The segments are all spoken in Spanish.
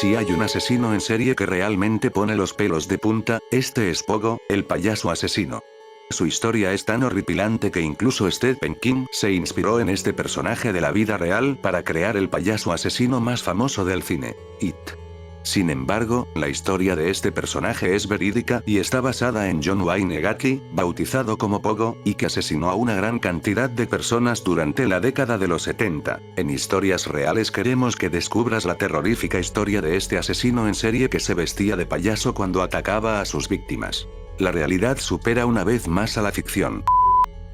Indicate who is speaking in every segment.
Speaker 1: Si hay un asesino en serie que realmente pone los pelos de punta, este es Pogo, el payaso asesino. Su historia es tan horripilante que incluso Stephen King se inspiró en este personaje de la vida real para crear el payaso asesino más famoso del cine, It. Sin embargo, la historia de este personaje es verídica y está basada en John Wayne Gacy, bautizado como Pogo, y que asesinó a una gran cantidad de personas durante la década de los 70. En Historias Reales queremos que descubras la terrorífica historia de este asesino en serie que se vestía de payaso cuando atacaba a sus víctimas. La realidad supera una vez más a la ficción.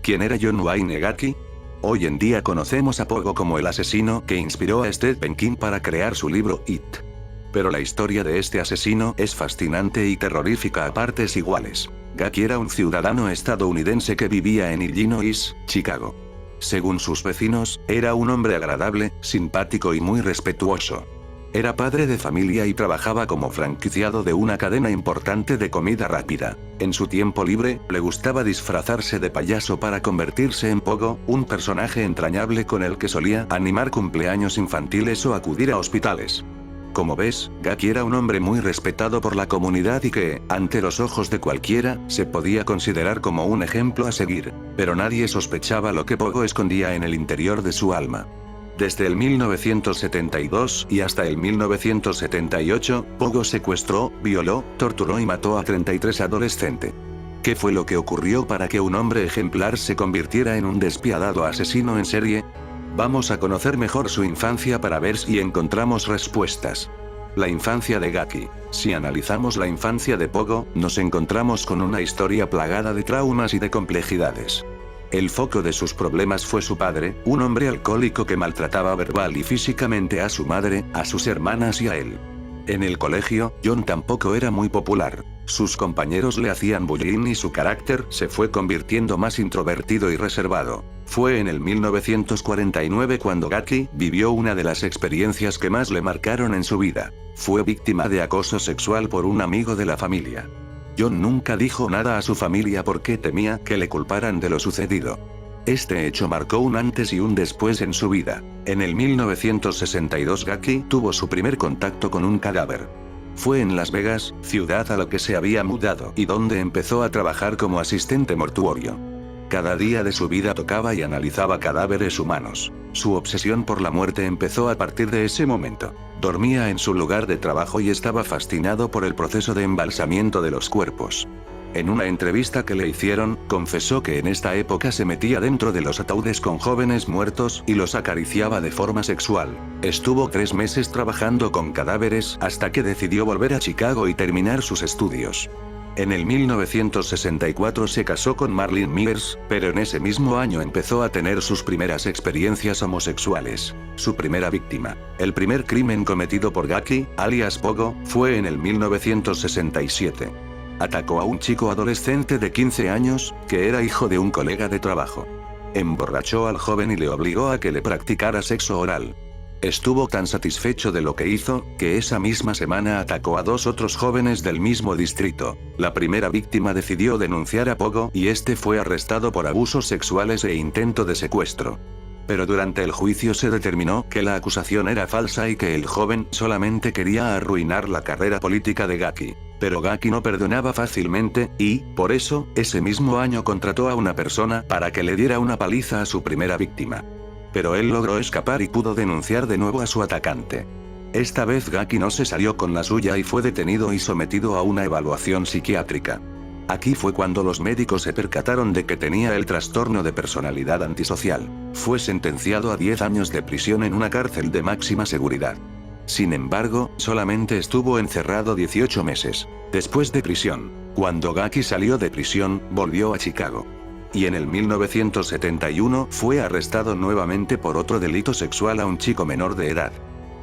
Speaker 1: ¿Quién era John Wayne Gacy? Hoy en día conocemos a Pogo como el asesino que inspiró a Stephen King para crear su libro It. Pero la historia de este asesino es fascinante y terrorífica a partes iguales. Gacy era un ciudadano estadounidense que vivía en Illinois, Chicago. Según sus vecinos, era un hombre agradable, simpático y muy respetuoso. Era padre de familia y trabajaba como franquiciado de una cadena importante de comida rápida. En su tiempo libre, le gustaba disfrazarse de payaso para convertirse en Pogo, un personaje entrañable con el que solía animar cumpleaños infantiles o acudir a hospitales. Como ves, Gacy era un hombre muy respetado por la comunidad y que, ante los ojos de cualquiera, se podía considerar como un ejemplo a seguir. Pero nadie sospechaba lo que Pogo escondía en el interior de su alma. Desde el 1972 y hasta el 1978, Pogo secuestró, violó, torturó y mató a 33 adolescentes. ¿Qué fue lo que ocurrió para que un hombre ejemplar se convirtiera en un despiadado asesino en serie? Vamos a conocer mejor su infancia para ver si encontramos respuestas. La infancia de Gacy. Si analizamos la infancia de Pogo, nos encontramos con una historia plagada de traumas y de complejidades. El foco de sus problemas fue su padre, un hombre alcohólico que maltrataba verbal y físicamente a su madre, a sus hermanas y a él. En el colegio, John tampoco era muy popular. Sus compañeros le hacían bullying y su carácter se fue convirtiendo más introvertido y reservado. Fue en el 1949 cuando Gacy vivió una de las experiencias que más le marcaron en su vida. Fue víctima de acoso sexual por un amigo de la familia. John nunca dijo nada a su familia porque temía que le culparan de lo sucedido. Este hecho marcó un antes y un después en su vida. En el 1962 Gacy tuvo su primer contacto con un cadáver. Fue en Las Vegas, ciudad a la que se había mudado y donde empezó a trabajar como asistente mortuorio. Cada día de su vida tocaba y analizaba cadáveres humanos. Su obsesión por la muerte empezó a partir de ese momento. Dormía en su lugar de trabajo y estaba fascinado por el proceso de embalsamiento de los cuerpos. En una entrevista que le hicieron, confesó que en esta época se metía dentro de los ataúdes con jóvenes muertos y los acariciaba de forma sexual. Estuvo 3 meses trabajando con cadáveres hasta que decidió volver a Chicago y terminar sus estudios. En el 1964 se casó con Marlene Mears, pero en ese mismo año empezó a tener sus primeras experiencias homosexuales. Su primera víctima. El primer crimen cometido por Gacy, alias Pogo, fue en el 1967. Atacó a un chico adolescente de 15 años, que era hijo de un colega de trabajo. Emborrachó al joven y le obligó a que le practicara sexo oral. Estuvo tan satisfecho de lo que hizo, que esa misma semana atacó a 2 otros jóvenes del mismo distrito. La primera víctima decidió denunciar a Pogo y este fue arrestado por abusos sexuales e intento de secuestro. Pero durante el juicio se determinó que la acusación era falsa y que el joven solamente quería arruinar la carrera política de Gacy. Pero Gacy no perdonaba fácilmente, y, por eso, ese mismo año contrató a una persona para que le diera una paliza a su primera víctima. Pero él logró escapar y pudo denunciar de nuevo a su atacante. Esta vez Gacy no se salió con la suya y fue detenido y sometido a una evaluación psiquiátrica. Aquí fue cuando los médicos se percataron de que tenía el trastorno de personalidad antisocial. Fue sentenciado a 10 años de prisión en una cárcel de máxima seguridad. Sin embargo, solamente estuvo encerrado 18 meses. Después de prisión, cuando Gacy salió de prisión, volvió a Chicago. Y en el 1971 fue arrestado nuevamente por otro delito sexual a un chico menor de edad.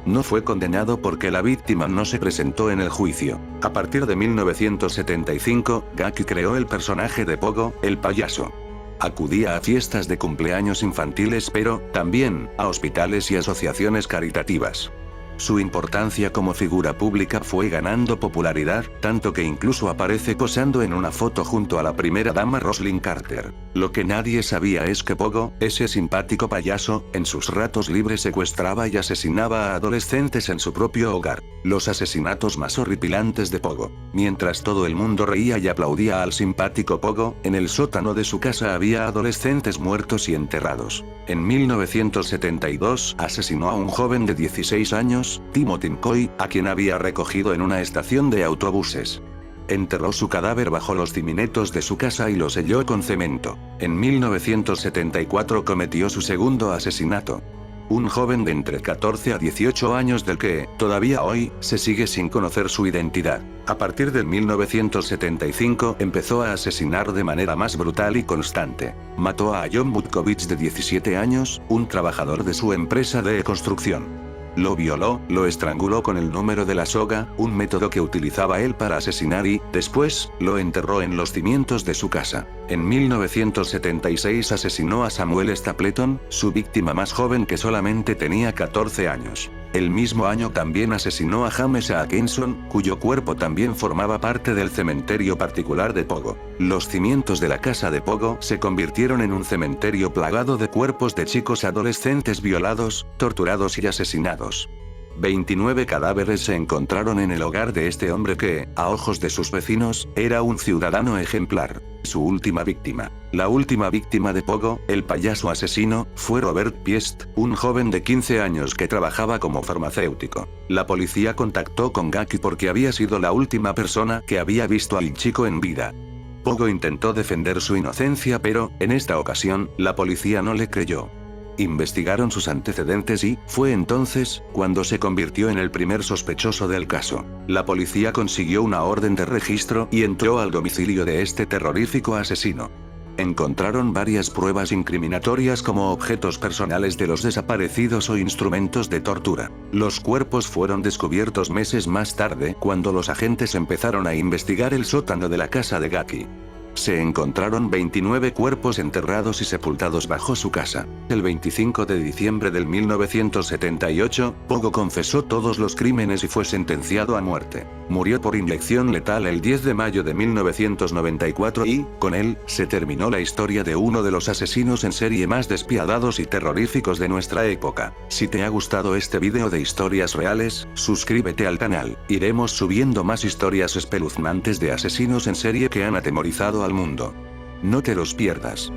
Speaker 1: No fue condenado porque la víctima no se presentó en el juicio. A partir de 1975, Gacy creó el personaje de Pogo, el payaso. Acudía a fiestas de cumpleaños infantiles pero, también, a hospitales y asociaciones caritativas. Su importancia como figura pública fue ganando popularidad, tanto que incluso aparece posando en una foto junto a la primera dama Rosalynn Carter. Lo que nadie sabía es que Pogo, ese simpático payaso, en sus ratos libres secuestraba y asesinaba a adolescentes en su propio hogar. Los asesinatos más horripilantes de Pogo. Mientras todo el mundo reía y aplaudía al simpático Pogo, en el sótano de su casa había adolescentes muertos y enterrados. En 1972, asesinó a un joven de 16 años, Timothy McCoy, a quien había recogido en una estación de autobuses. Enterró su cadáver bajo los cimientos de su casa y lo selló con cemento. En 1974 cometió su segundo asesinato. Un joven de entre 14 a 18 años del que, todavía hoy, se sigue sin conocer su identidad. A partir del 1975 empezó a asesinar de manera más brutal y constante. Mató a John Butkovich de 17 años, un trabajador de su empresa de construcción. Lo violó, lo estranguló con el número de la soga, un método que utilizaba él para asesinar y, después, lo enterró en los cimientos de su casa. En 1976 asesinó a Samuel Stapleton, su víctima más joven que solamente tenía 14 años. El mismo año también asesinó a James Atkinson, cuyo cuerpo también formaba parte del cementerio particular de Pogo. Los cimientos de la casa de Pogo se convirtieron en un cementerio plagado de cuerpos de chicos adolescentes violados, torturados y asesinados. 29 cadáveres se encontraron en el hogar de este hombre que, a ojos de sus vecinos, era un ciudadano ejemplar. Su última víctima. La última víctima de Pogo, el payaso asesino, fue Robert Piest, un joven de 15 años que trabajaba como farmacéutico. La policía contactó con Gaki porque había sido la última persona que había visto al chico en vida. Pogo intentó defender su inocencia pero, en esta ocasión, la policía no le creyó. Investigaron sus antecedentes y, fue entonces, cuando se convirtió en el primer sospechoso del caso. La policía consiguió una orden de registro y entró al domicilio de este terrorífico asesino. Encontraron varias pruebas incriminatorias como objetos personales de los desaparecidos o instrumentos de tortura. Los cuerpos fueron descubiertos meses más tarde, cuando los agentes empezaron a investigar el sótano de la casa de Gaki. Se encontraron 29 cuerpos enterrados y sepultados bajo su casa. El 25 de diciembre del 1978, Pogo confesó todos los crímenes y fue sentenciado a muerte. Murió por inyección letal el 10 de mayo de 1994 y, con él, se terminó la historia de uno de los asesinos en serie más despiadados y terroríficos de nuestra época. Si te ha gustado este video de historias reales, suscríbete al canal. Iremos subiendo más historias espeluznantes de asesinos en serie que han atemorizado al mundo. No te los pierdas.